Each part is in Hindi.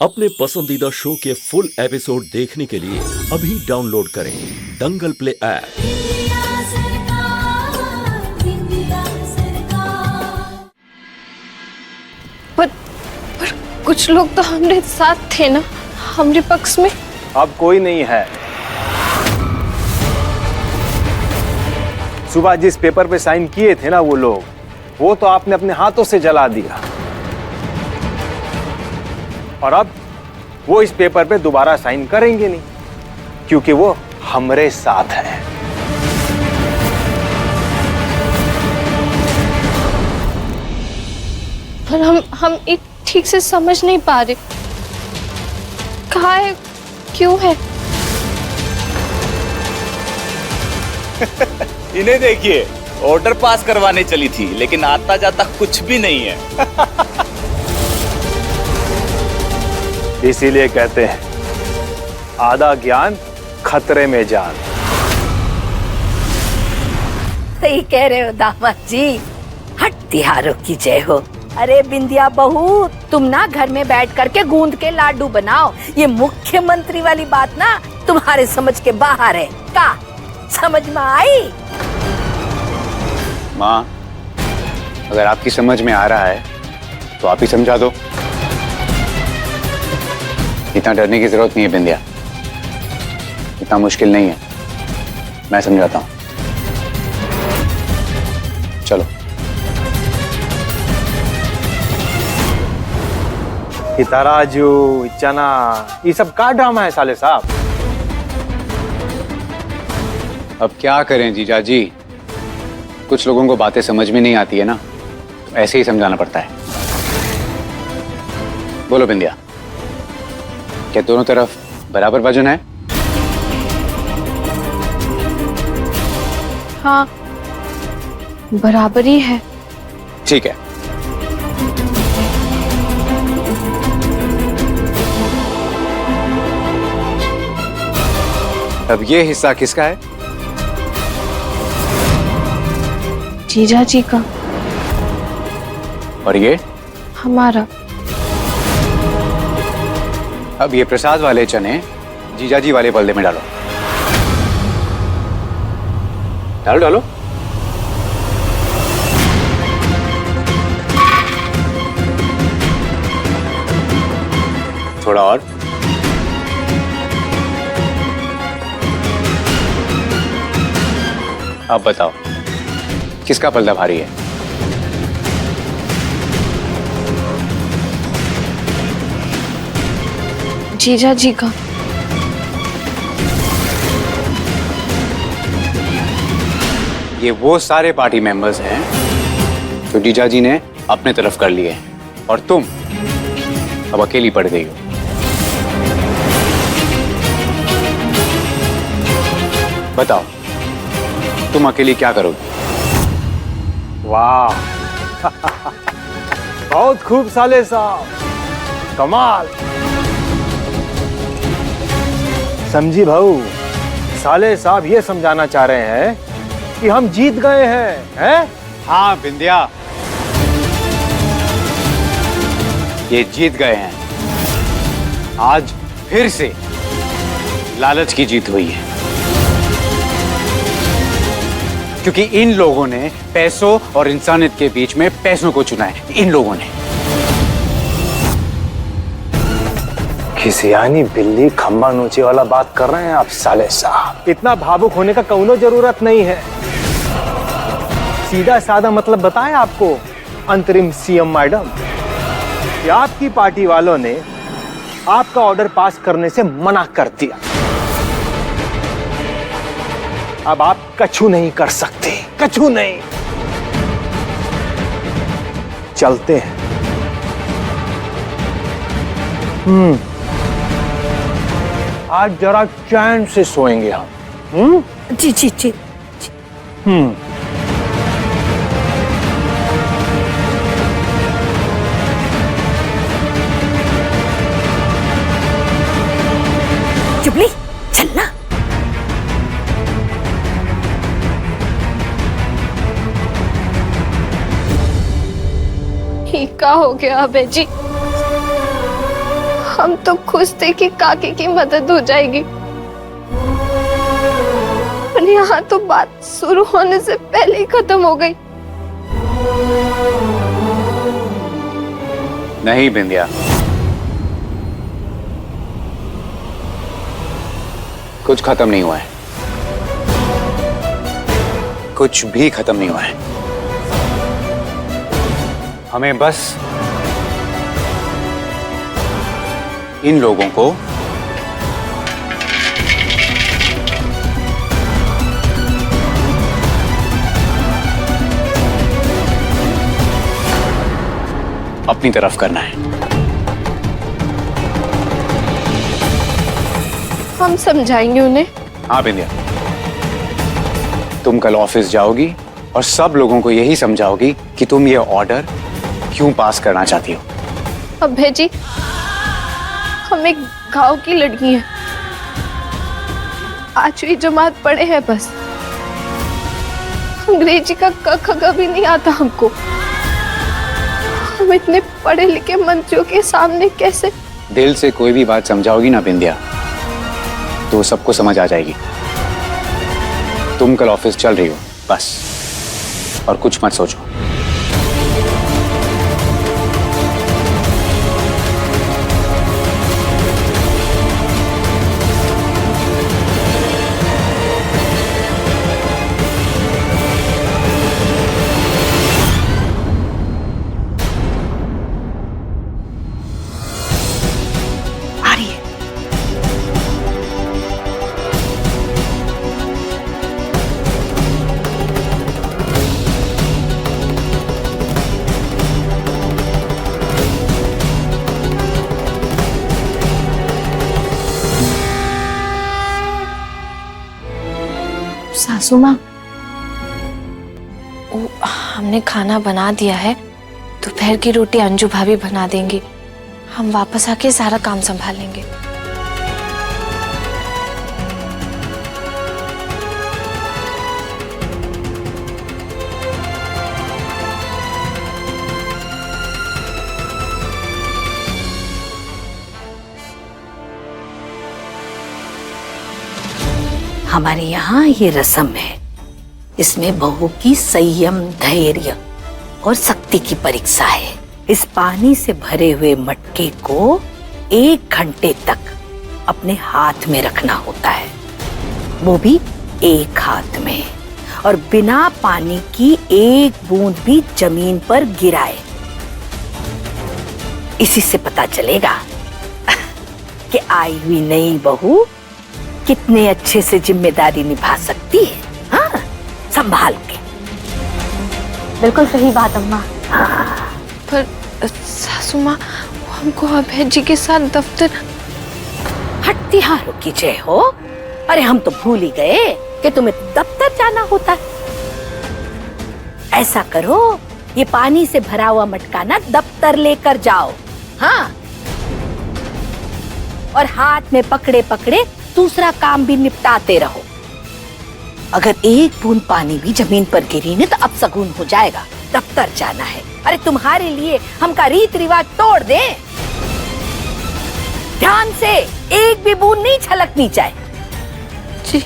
अपने पसंदीदा शो के फुल एपिसोड देखने के लिए अभी डाउनलोड करें दंगल प्ले ऐप। पर कुछ लोग तो हमारे साथ थे ना, हमारे पक्ष में। अब कोई नहीं है। सुबह जिस पेपर पे साइन किए थे ना वो लोग, वो तो आपने अपने हाथों से जला दिया। और अब वो इस पेपर पे दोबारा साइन करेंगे नहीं, क्योंकि वो हमारे साथ हैं। पर हम एक ठीक से समझ नहीं पा रहे, कहाँ है, क्यों है? इन्हें देखिए, ऑर्डर पास करवाने चली थी, लेकिन आता जाता कुछ भी नहीं है। इसीलिए कहते हैं आधा ज्ञान खतरे में जान। सही कह रहे हो दामाद जी, हट तिहारों की जय हो। अरे बिंदिया बहू, तुम ना घर में बैठ करके गूंद के लाडू बनाओ। ये मुख्यमंत्री वाली बात ना तुम्हारे समझ के बाहर है। का समझ में आई? माँ, अगर आपकी समझ में आ रहा है तो आप ही समझा दो। इतना डरने की जरूरत नहीं है बिंदिया, इतना मुश्किल नहीं है, मैं समझाता हूं। चलो। तराजू, चना, ये सब का ड्रामा है साले साहब? अब क्या करें जीजा जी, कुछ लोगों को बातें समझ में नहीं आती है ना, तो ऐसे ही समझाना पड़ता है। बोलो बिंदिया, क्या दोनों तरफ बराबर वजन है? हाँ, बराबर ही है। ठीक है। अब ये हिस्सा किसका है? जीजा जी का। और ये? हमारा। अब ये प्रसाद वाले चने जीजा जी वाले बल्ले में डालो। डालो डालो। थोड़ा और। अब बताओ, किसका पल्ला भारी है? जीजा जी का। ये वो सारे पार्टी मेंबर्स हैं तो जीजा जी ने अपने तरफ कर लिए, और तुम अब अकेली पड़ गई हो। बताओ, तुम अकेली क्या करोगी? वाह बहुत खूब साले साहब, कमाल। समझी भाऊ, साले साहब ये समझाना चाह रहे हैं कि हम जीत गए हैं? हाँ बिंदिया, ये जीत गए हैं। आज फिर से लालच की जीत हुई है, क्योंकि इन लोगों ने पैसों और इंसानियत के बीच में पैसों को चुना है। इन लोगों ने खिसियानी बिल्ली खंबा नोचे वाला बात कर रहे हैं आप साले साहब। इतना भावुक होने का कौनो जरूरत नहीं है। सीधा साधा मतलब बताएं आपको अंतरिम सीएम मैडम, कि आपकी पार्टी वालों ने आपका ऑर्डर पास करने से मना कर दिया। अब आप कछु नहीं कर सकते, कछु नहीं। चलते हैं। आज जरा चैन से सोएंगे हम। जी जी जी। चुपली, चलना। ही का हो गया अबे जी, हम तो खुश थे कि काके की मदद हो जाएगी, पर यहाँ तो बात शुरू होने से पहले ही खत्म हो गई। नहीं बिंदिया, कुछ खत्म नहीं हुआ है, कुछ भी खत्म नहीं हुआ है। हमें बस इन लोगों को अपनी तरफ करना है। हम समझाएंगे उन्हें। हाँ बिंदिया, तुम कल ऑफिस जाओगी और सब लोगों को यही समझाओगी कि तुम ये ऑर्डर क्यों पास करना चाहती हो। अभय जी, हम एक गांव की लड़की हैं, 8वीं जमात पढ़े हैं बस। अंग्रेजी का क ख ग भी नहीं आता हमको। हम इतने पढ़े लिखे मंत्रियों के सामने कैसे? दिल से कोई भी बात समझाओगी ना बिंदिया, तो सबको समझ आ जाएगी। तुम कल ऑफिस चल रही हो बस, और कुछ मत सोचो। सासू माँ, हमने खाना बना दिया है, दोपहर की रोटी अंजू भाभी बना देंगी। हम वापस आके सारा काम संभाल लेंगे। हमारे यहाँ ये रस्म है, इसमें बहू की संयम, धैर्य और शक्ति की परीक्षा है। इस पानी से भरे हुए मटके को 1 घंटे तक अपने हाथ में रखना होता है, वो भी एक हाथ में, और बिना पानी की 1 बूंद भी जमीन पर गिराए। इसी से पता चलेगा कि आई हुई नई बहू कितने अच्छे से जिम्मेदारी निभा सकती है। हाँ, संभाल के। बिल्कुल सही बात अम्मा। पर सासू माँ, हमको अभय जी के साथ दफ्तर। हट्टियारों की जय हो। अरे हम तो भूल ही गए कि तुम्हें दफ्तर जाना होता है। ऐसा करो, ये पानी से भरा हुआ मटका ना दफ्तर लेकर जाओ। हाँ, और हाथ में पकड़े पकड़े दूसरा काम भी निपटाते रहो। अगर 1 बूंद पानी भी जमीन पर गिरी न तो अपशगुन हो जाएगा। दफ्तर जाना है। अरे तुम्हारे लिए हमका रीत रिवाज तोड़ दें। ध्यान से, 1 भी बूंद नहीं छलकनी चाहिए। जी।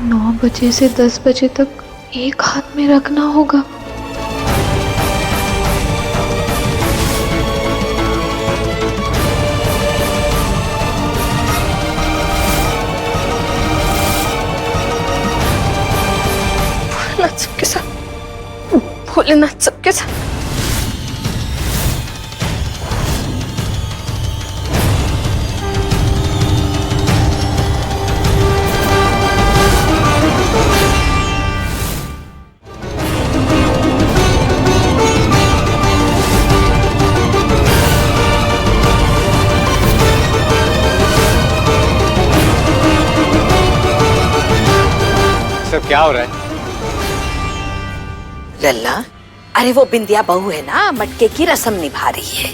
नौ बजे से 10 बजे तक एक हाथ में रखना होगा। सबके साथ, भोलेनाथ सबके साथ। सब क्या हो रहा है? लल्ला, अरे वो बिंदिया बहू है ना, मटके की रस्म निभा रही है।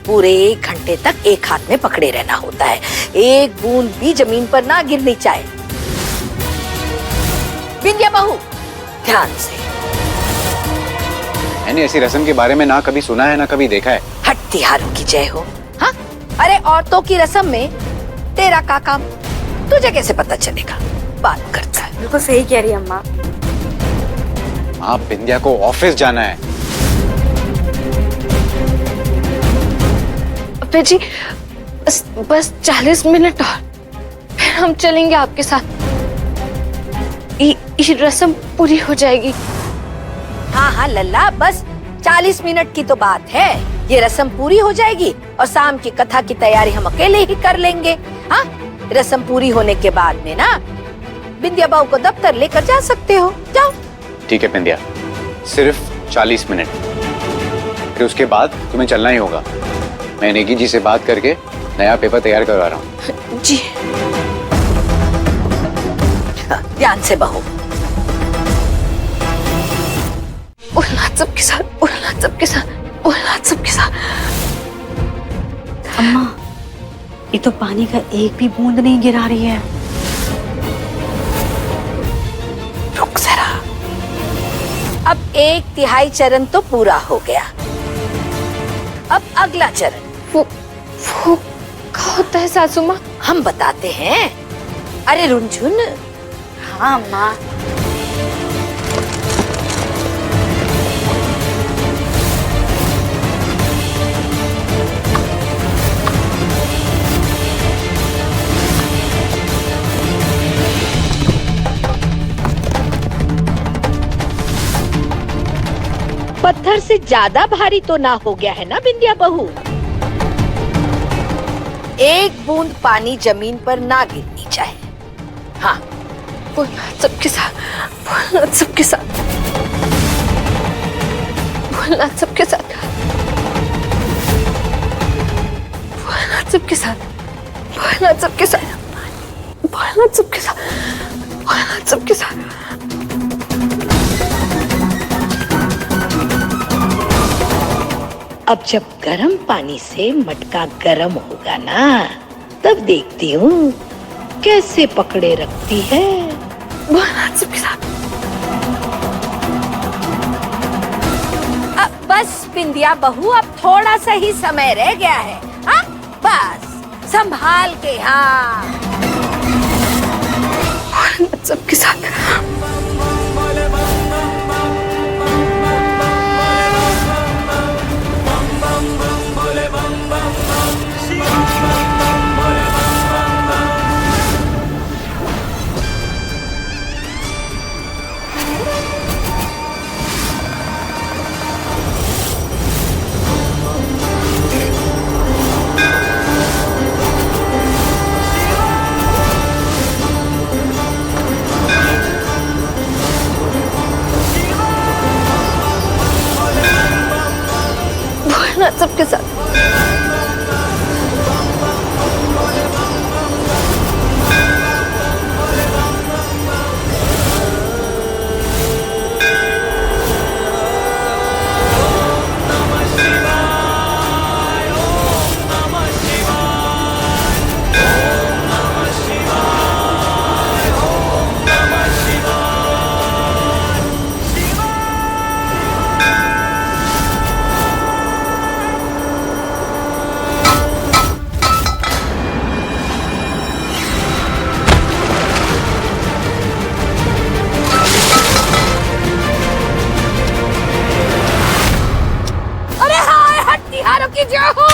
पूरे 1 घंटे तक एक हाथ में पकड़े रहना होता है। 1 बूंद भी जमीन पर ना गिरनी चाहिए। बिंदिया बहू, ध्यान से। मैंने ऐसी रस्म के बारे में ना कभी सुना है ना कभी देखा है। हत्यारों की जय हो। हाँ, अरे औरतों की रस्म में तेरा का काम, तुझे कैसे पता चलेगा? बात करता है। बिल्कुल सही कह रही है अम्मा। हाँ, बिंदिया को ऑफिस जाना है। अब्बे जी, बस 40 मिनट और फिर हम चलेंगे आपके साथ। ये रस्म पूरी हो जाएगी। हाँ हाँ लल्ला, बस 40 मिनट की तो बात है। ये रस्म पूरी हो जाएगी और शाम की कथा की तैयारी हम अकेले ही कर लेंगे। हाँ, रस्म पूरी होने के बाद में ना बिंदिया बहू को दफ्तर लेकर जा सकते हो। जाओ। ठीक है बिंदिया, सिर्फ 40 मिनट, फिर उसके बाद तुम्हें चलना ही होगा। मैं नेगी जी से बात करके नया पेपर तैयार करवा रहा हूँ। जी। हाँ, ध्यान से बहू। उल्लाद सबके साथ, उल्लाद सबके साथ, उल्लाद सबके साथ। अम्मा, ये तो पानी का एक भी बूंद नहीं गिरा रही है। रुक जरा। अब 1/3 चरण तो पूरा हो गया। अब अगला चरण। वो क्या होता है सासू माँ? हम बताते हैं। अरे रुनझुन। हाँ अम्मा। पत्थर से ज्यादा भारी तो ना हो गया है ना बिंदिया बहू? एक बूंद पानी जमीन पर ना गिरनी चाहिए। हाँ, उल्लाद सबके साथ, उल्लाद सबके साथ, उल्लाद सबके साथ, उल्लाद सबके साथ, उल्लाद सबके साथ, उल्लाद सबके साथ, उल्लाद सबके साथ। अब जब गर्म पानी से मटका गर्म होगा ना, तब देखती हूँ कैसे पकड़े रखती है। उल्लाद सबके साथ। अब बस बिंदिया बहू, अब थोड़ा सा ही समय रह गया है। हाँ, बस संभाल के। हाँ, उल्लाद सबके साथ। उल्लाद सबके साथ। की जय हो।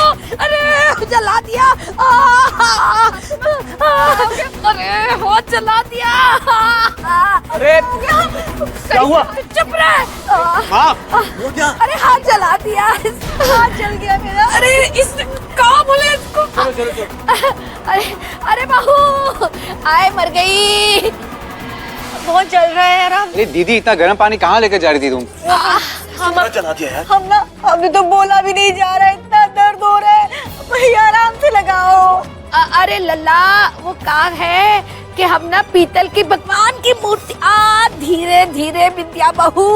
अरे जला दिया। अरे हो जला दिया। अरे क्या हुआ? चुप रहे। वो क्या? अरे हाथ जला दिया। हाथ जल गया मेरा। अरे इस कहाँ बोले इसको? चलो चलो चलो। अरे बहू आए मर गई। बहुत जल रहा है यार। अरे दीदी, इतना गर्म पानी कहाँ लेकर जा रही थी तुम? चला दिया यार। हम ना अभी तो बोला भी नहीं जा रहा है, इतना दर्द हो रहा है भैया, आराम से लगाओ। अरे लल्ला वो कहा है कि हम ना पीतल की भगवान की मूर्ति धीरे धीरे विद्या बहू,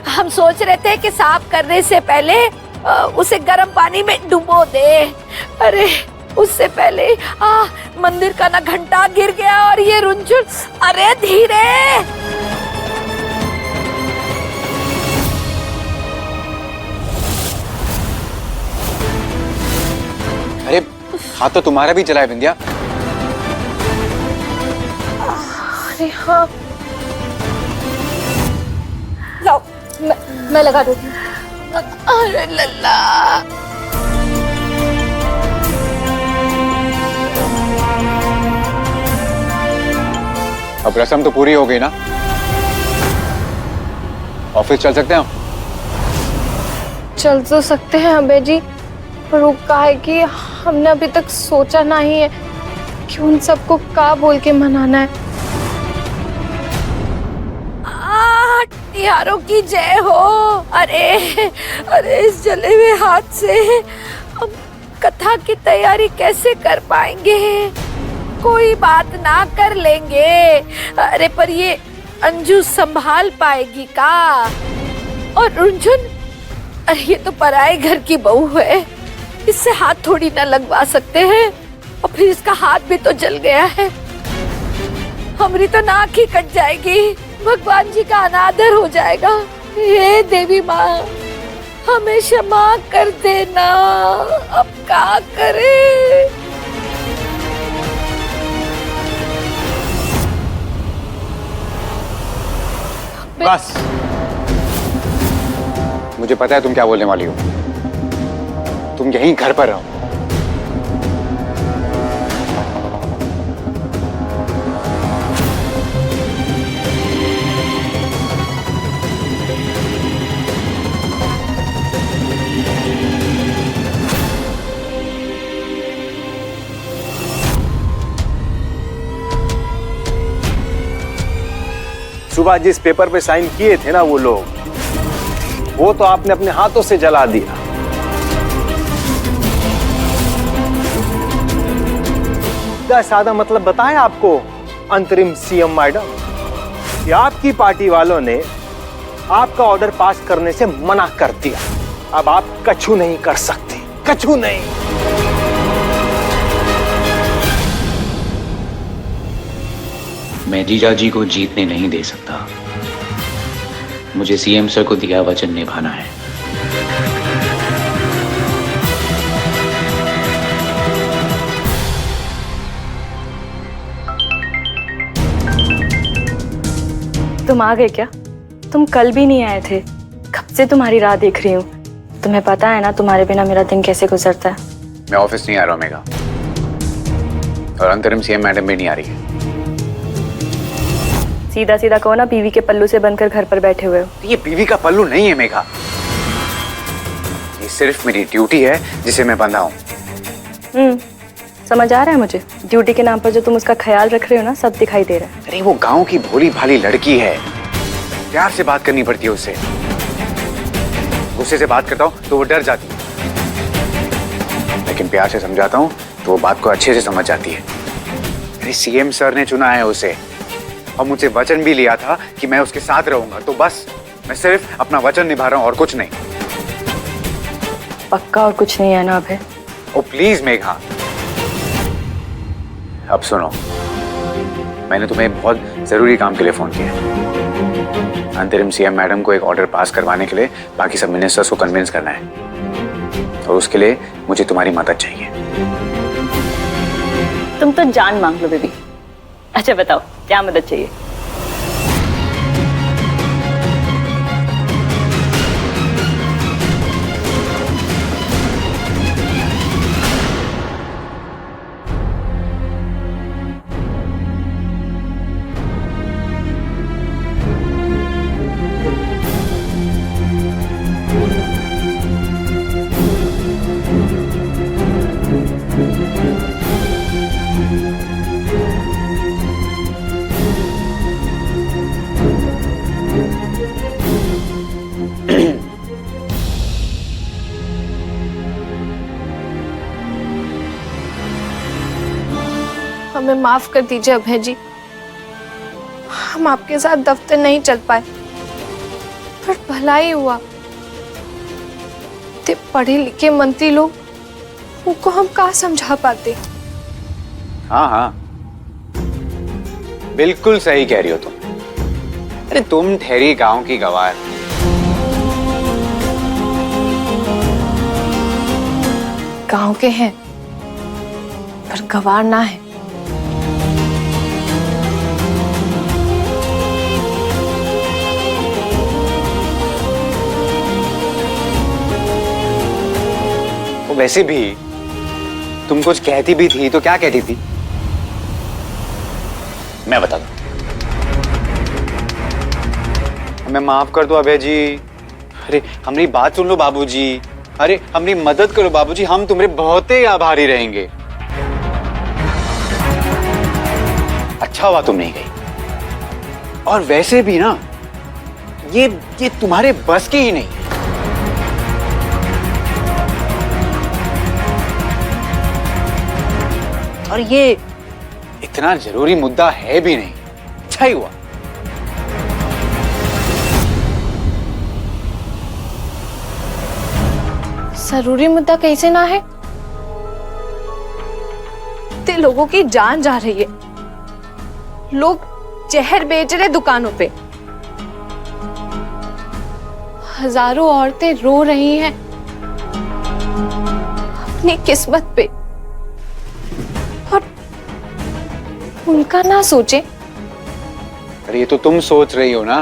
हम सोच रहे थे कि साफ करने से पहले उसे गर्म पानी में डुबो दे। अरे उससे पहले मंदिर का ना घंटा गिर गया और ये रुंझुन। अरे धीरे। हाथ तो तुम्हारा भी चला है बिंदिया। अरे हाँ, लाओ मैं लगा देती हूँ। अरे लल्ला, अब रस्म तो पूरी हो गई ना, ऑफिस चल सकते हैं हम? चल तो सकते हैं अबे जी, पर वो का है कि हमने अभी तक सोचा नहीं है कि उन सबको का बोल के मनाना है। हत्यारों की जय हो। अरे अरे इस जले हुए हाथ से हम कथा की तैयारी कैसे कर पाएंगे? कोई बात ना, कर लेंगे। अरे पर ये अंजू संभाल पाएगी का? और रुंझुन, अरे ये तो पराए घर की बहू है, इससे हाथ थोड़ी ना लगवा सकते हैं। और फिर इसका हाथ भी तो जल गया है, हमारी तो नाक ही कट जाएगी, भगवान जी का अनादर हो जाएगा। हे देवी माँ, हमें क्षमा कर देना, अब क्या करे? बस, मुझे पता है तुम क्या बोलने वाली हो। तुम यहीं घर पर रहो। सुबह जिस पेपर पे साइन किए थे ना वो लोग, वो तो आपने अपने हाथों से जला दिया। क्या सादा मतलब बताएं आपको अंतरिम सीएम मैडम, कि आपकी पार्टी वालों ने आपका ऑर्डर पास करने से मना कर दिया। अब आप कछु नहीं कर सकते, कछु नहीं। मैं जीजा जी को जीतने नहीं दे सकता। मुझे सीएम सर को दिया वचन निभाना है। तुम आ गए क्या? तुम कल भी नहीं आए थे, कब से तुम्हारी राह देख रही हूँ। तुम्हें पता है ना तुम्हारे बिना मेरा दिन कैसे गुजरता है। मैं ऑफिस नहीं आ रहा हूँ मेघा, और अंतरिम सीएम मैडम भी नहीं आ रही है। सीधा सीधा कहो ना, बीवी के पल्लू से बनकर घर पर बैठे हुए हो। ये बीवी का पल्लू नहीं है मेघा, ये सिर्फ मेरी ड्यूटी है जिसे मैं बंधा हूँ। समझ आ रहा है मुझे। ड्यूटी के नाम पर जो तुम उसका ख्याल रख रहे हो ना, सब दिखाई दे रहा है। अरे वो गांव की भोली भाली लड़की है, प्यार से बात करनी पड़ती है उससे। गुस्से से बात करता हूँ तो वो डर जाती है, लेकिन प्यार से समझाता हूँ तो वो बात को अच्छे से समझ जाती है। अरे सीएम सर ने चुना है उसे, और मुझसे वचन भी लिया था कि मैं उसके साथ रहूंगा। तो बस मैं सिर्फ अपना वचन निभा रहा हूँ और कुछ नहीं। पक्का और कुछ नहीं है ना अभय? ओ प्लीज मेघा, अब सुनो, मैंने तुम्हें बहुत जरूरी काम के लिए फोन किया। अंतरिम सीएम मैडम को एक ऑर्डर पास करवाने के लिए बाकी सब मिनिस्टर्स को कन्विंस करना है, और उसके लिए मुझे तुम्हारी मदद चाहिए। तुम तो जान मांग लो बेबी। अच्छा बताओ क्या मदद चाहिए? हमें माफ कर दीजिए अभय जी, हम आपके साथ दफ्तर नहीं चल पाए, पर भला ही हुआ। इतने पढ़े लिखे मंत्री लोग, उनको हम कहाँ समझा पाते। हाँ हाँ, बिल्कुल सही कह रही हो तुम। अरे तुम ठहरी गांव की गवार, गांव के हैं, पर गवार ना है। वैसे भी तुम कुछ कहती भी थी तो क्या कहती थी? मैं बता दूं। हमें माफ कर दो अभय जी। अरे हमारी बात सुन लो बाबूजी। अरे हमारी मदद करो बाबूजी, हम तुम्हारे बहुत ही आभारी रहेंगे। अच्छा हुआ तुम नहीं गई। और वैसे भी ना ये तुम्हारे बस की ही नहीं। और ये इतना जरूरी मुद्दा है भी नहीं। अच्छा ही हुआ। जरूरी मुद्दा कैसे ना है? इतने लोगों की जान जा रही है, लोग जहर बेच रहे दुकानों पे, हजारों औरतें रो रही हैं अपनी किस्मत पे, और उनका ना सोचे। अरे ये तो तुम सोच रही हो ना।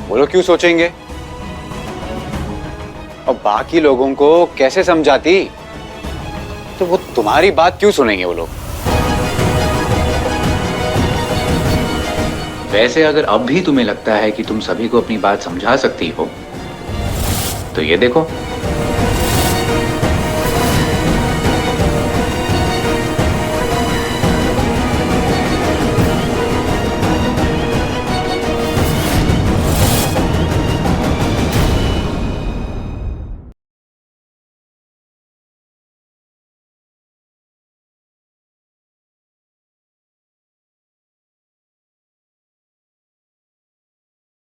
वो लोग क्यों सोचेंगे? और बाकी लोगों को कैसे समझाती? तो वो तुम्हारी बात क्यों सुनेंगे वो लोग? वैसे अगर अब भी तुम्हें लगता है कि तुम सभी को अपनी बात समझा सकती हो तो ये देखो,